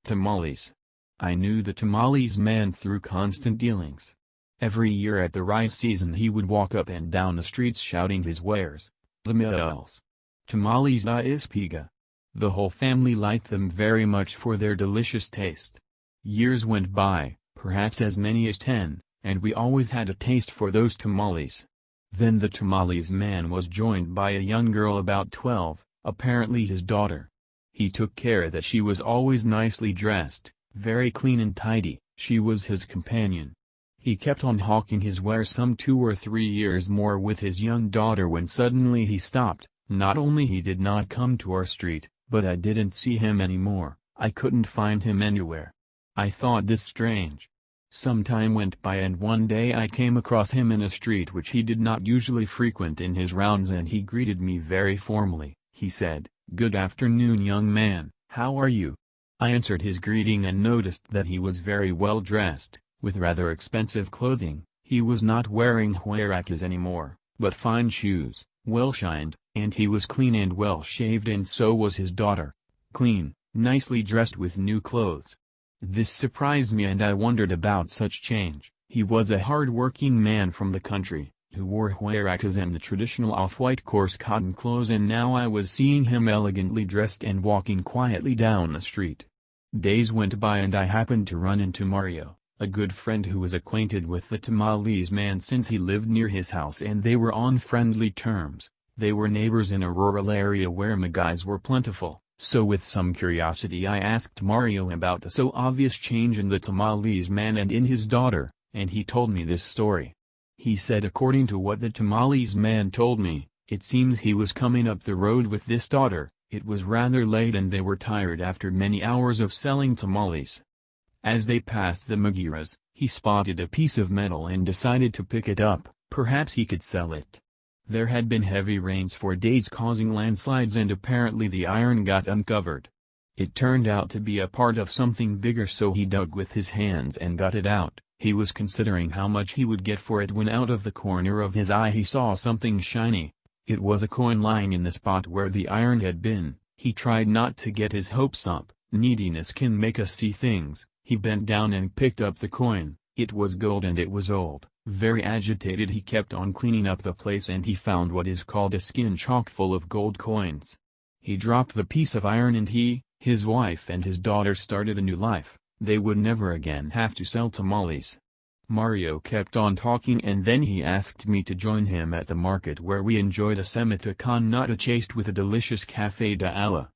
Tamales. I knew the Tamales man through constant dealings. Every year at the rice season he would walk up and down the streets shouting his wares. Tamales. Tamales da Espiga. The whole family liked them very much for their delicious taste. Years went by, perhaps as many as 10, and we always had a taste for those tamales. Then the Tamales man was joined by a young girl about 12, apparently his daughter. He took care that she was always nicely dressed, very clean and tidy. She was his companion. He kept on hawking his wares some 2 or 3 years more with his young daughter when suddenly he stopped. Not only he did not come to our street, but I didn't see him anymore. I couldn't find him anywhere. I thought this strange. Some time went by and one day I came across him in a street which he did not usually frequent in his rounds, and he greeted me very formally. He said, "Good afternoon, young man, how are you?" I answered his greeting and noticed that he was very well dressed, with rather expensive clothing. He was not wearing huaraches anymore, but fine shoes, well shined, and he was clean and well shaved, and so was his daughter. Clean, nicely dressed with new clothes. This surprised me and I wondered about such change. He was a hard-working man from the country, who wore huaraches and the traditional off-white coarse cotton clothes, and now I was seeing him elegantly dressed and walking quietly down the street. Days went by and I happened to run into Mario, a good friend who was acquainted with the Tamales man since he lived near his house, and they were on friendly terms. They were neighbors in a rural area where Magais were plentiful, so with some curiosity I asked Mario about the so obvious change in the Tamales man and in his daughter, and he told me this story. He said according to what the Tamales man told me, it seems he was coming up the road with this daughter. It was rather late and they were tired after many hours of selling tamales. As they passed the Magiras, he spotted a piece of metal and decided to pick it up. Perhaps he could sell it. There had been heavy rains for days causing landslides, and apparently the iron got uncovered. It turned out to be a part of something bigger, so he dug with his hands and got it out. He was considering how much he would get for it when out of the corner of his eye he saw something shiny. It was a coin lying in the spot where the iron had been. He tried not to get his hopes up. Neediness can make us see things. He bent down and picked up the coin. It was gold and it was old. Very agitated, he kept on cleaning up the place and he found what is called a skin chock full of gold coins. He dropped the piece of iron and he, his wife and his daughter started a new life. They would never again have to sell tamales. Mario kept on talking and then he asked me to join him at the market where we enjoyed a semita con nata chased with a delicious café de alla.